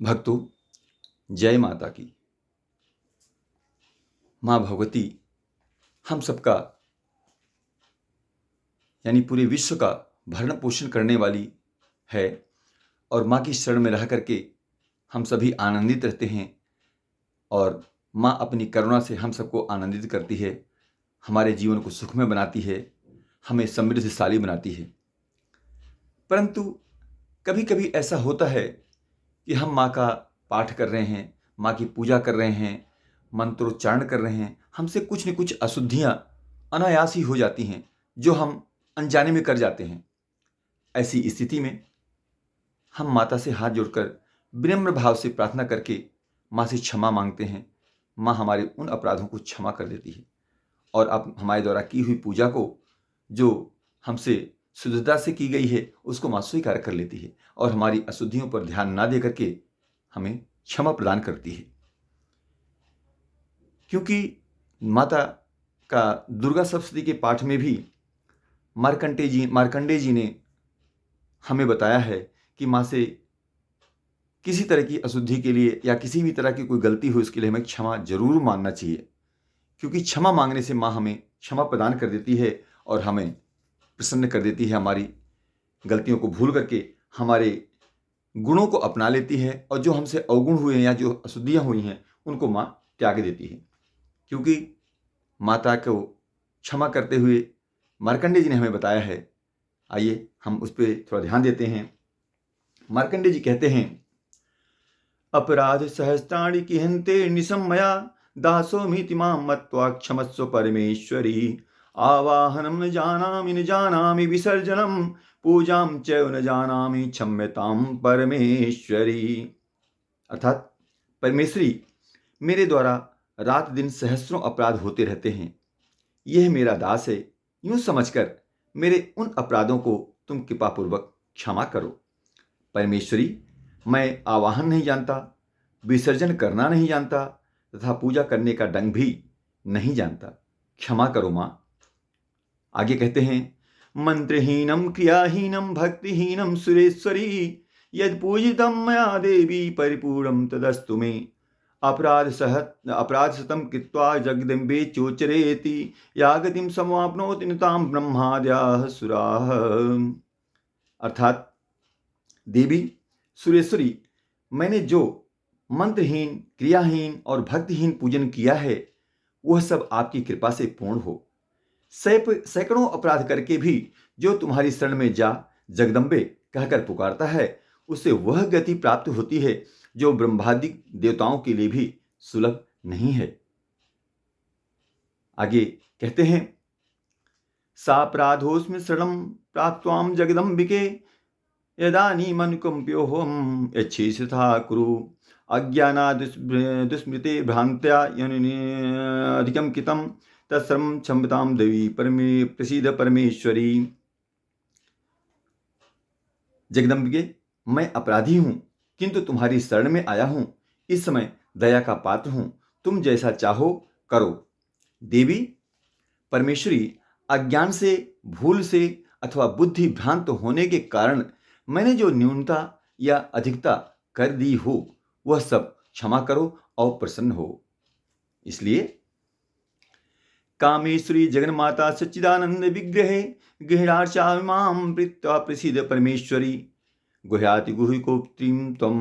भक्तों, जय माता की। माँ भगवती हम सबका यानी पूरे विश्व का भरण पोषण करने वाली है और माँ की शरण में रह करके हम सभी आनंदित रहते हैं और माँ अपनी करुणा से हम सबको आनंदित करती है, हमारे जीवन को सुखमय बनाती है, हमें समृद्धशाली बनाती है। परंतु कभी कभी ऐसा होता है कि हम माँ का पाठ कर रहे हैं, माँ की पूजा कर रहे हैं, मंत्रोच्चारण कर रहे हैं, हमसे कुछ न कुछ अशुद्धियाँ अनायास ही हो जाती हैं जो हम अनजाने में कर जाते हैं। ऐसी स्थिति में हम माता से हाथ जोड़कर विनम्र भाव से प्रार्थना करके माँ से क्षमा मांगते हैं। माँ हमारे उन अपराधों को क्षमा कर देती है और अब हमारे द्वारा की हुई पूजा को जो हमसे शुद्धता से की गई है उसको माँ स्वीकार कर लेती है और हमारी अशुद्धियों पर ध्यान ना दे करके हमें क्षमा प्रदान करती है। क्योंकि माता का दुर्गा सप्तशती के पाठ में भी मार्कंडेय जी ने हमें बताया है कि माँ से किसी तरह की अशुद्धि के लिए या किसी भी तरह की कोई गलती हो इसके लिए हमें क्षमा जरूर मांगना चाहिए, क्योंकि क्षमा मांगने से माँ हमें क्षमा प्रदान कर देती है और हमें प्रसन्न कर देती है। हमारी गलतियों को भूल करके हमारे गुणों को अपना लेती है और जो हमसे अवगुण हुए हैं या जो अशुद्धियाँ हुई हैं उनको माँ त्याग देती है। क्योंकि माता को क्षमा करते हुए मार्कंडेय जी ने हमें बताया है। आइए हम उस पर थोड़ा ध्यान देते हैं। मार्कंडेय जी कहते हैं, अपराध सहस्त्राणि किहन्ते निशम्मया दासोऽमीति मां मत्वा क्षमस्व परमेश्वरी। आवाहनं न जानामि विसर्जनं पूजां च न जानामि क्षम्यतां परमेश्वरी। अर्थात परमेश्वरी, मेरे द्वारा रात दिन सहस्रों अपराध होते रहते हैं। यह मेरा दास है, यूं समझकर मेरे उन अपराधों को तुम कृपापूर्वक क्षमा करो। परमेश्वरी, मैं आवाहन नहीं जानता, विसर्जन करना नहीं जानता तथा पूजा करने का ढंग भी नहीं जानता, क्षमा करो माँ। आगे कहते हैं, मंत्रहीनम क्रियाहीनम भक्तिहीनम सुरेश्वरी यद पूजितम मया देवी परिपूर्णम तदस्तु मे। अपराध शतम कृत्वा जगदम्बे चोचरेति या गतिम समाप्नोति निताम ब्रह्माद्याः सुराः। अर्थात देवी सुरेश्वरी, मैंने जो मंत्रहीन, क्रियाहीन और भक्तिहीन पूजन किया है वह सब आपकी कृपा से पूर्ण हो। सैकड़ों अपराध करके भी जो तुम्हारी शरण में जा जगदम्बे कहकर पुकारता है उसे वह गति प्राप्त होती है जो ब्रह्मादि देवताओं के लिए भी सुलभ नहीं है। आगे कहते हैं, सापराधोस्मि शरणं प्राप्त्वां जगदम्बिके यदानीमनुकंप्योऽहं यच्छेषथा कुरु अज्ञानादुस्मृते भ्रान्त्या अधिकं कृतं तत्सर्वं क्षम्यतां देवी प्रसीद परमेश्वरी। जगदम्बिके, मैं अपराधी हूँ किंतु तुम्हारी शरण में आया हूँ, इस समय दया का पात्र हूँ, तुम जैसा चाहो करो। देवी परमेश्वरी, अज्ञान से, भूल से अथवा बुद्धि भ्रांत होने के कारण मैंने जो न्यूनता या अधिकता कर दी हो वह सब क्षमा करो और प्रसन्न हो। इसलिए कामेश्वरी जगन्माता सच्चिदानंद विग्रहे गृहार्चामां प्रीत्वा प्रसीद परमेश्वरी। गुह्याति गुह्यकोप्त्रीं त्वं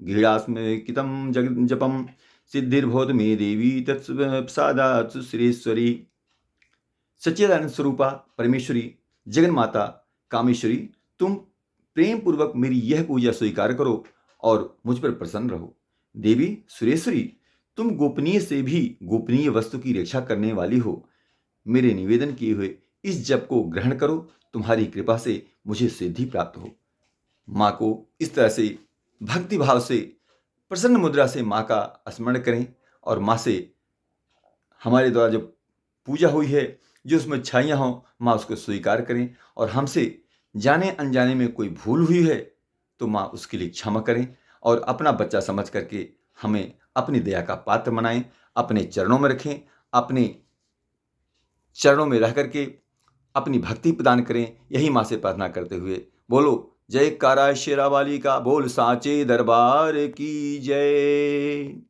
गृहास्मकितं जपं सिद्धिर्भवतु मे देवी तत्प्रसादात् सुश्रेश्वरी। सच्चिदानंद स्वरूपा परमेश्वरी जगन्माता कामेश्वरी, तुम प्रेम पूर्वक मेरी यह पूजा स्वीकार करो और मुझ पर प्रसन्न रहो। देवी सुरेश्वरी, तुम गोपनीय से भी गोपनीय वस्तु की रक्षा करने वाली हो। मेरे निवेदन किए हुए इस जप को ग्रहण करो, तुम्हारी कृपा से मुझे सिद्धि प्राप्त हो। माँ को इस तरह से भक्ति भाव से प्रसन्न मुद्रा से माँ का स्मरण करें और माँ से हमारे द्वारा जो पूजा हुई है जो उसमें अच्छाइयाँ हों माँ उसको स्वीकार करें और हमसे जाने अनजाने में कोई भूल हुई है तो माँ उसके लिए क्षमा करें और अपना बच्चा समझ करके हमें अपनी दया का पात्र बनाएं, अपने चरणों में रखें, अपने चरणों में रह करके अपनी भक्ति प्रदान करें। यही माँ से प्रार्थना करते हुए बोलो जयकारा शेरा वाली का, बोल साचे दरबार की जय।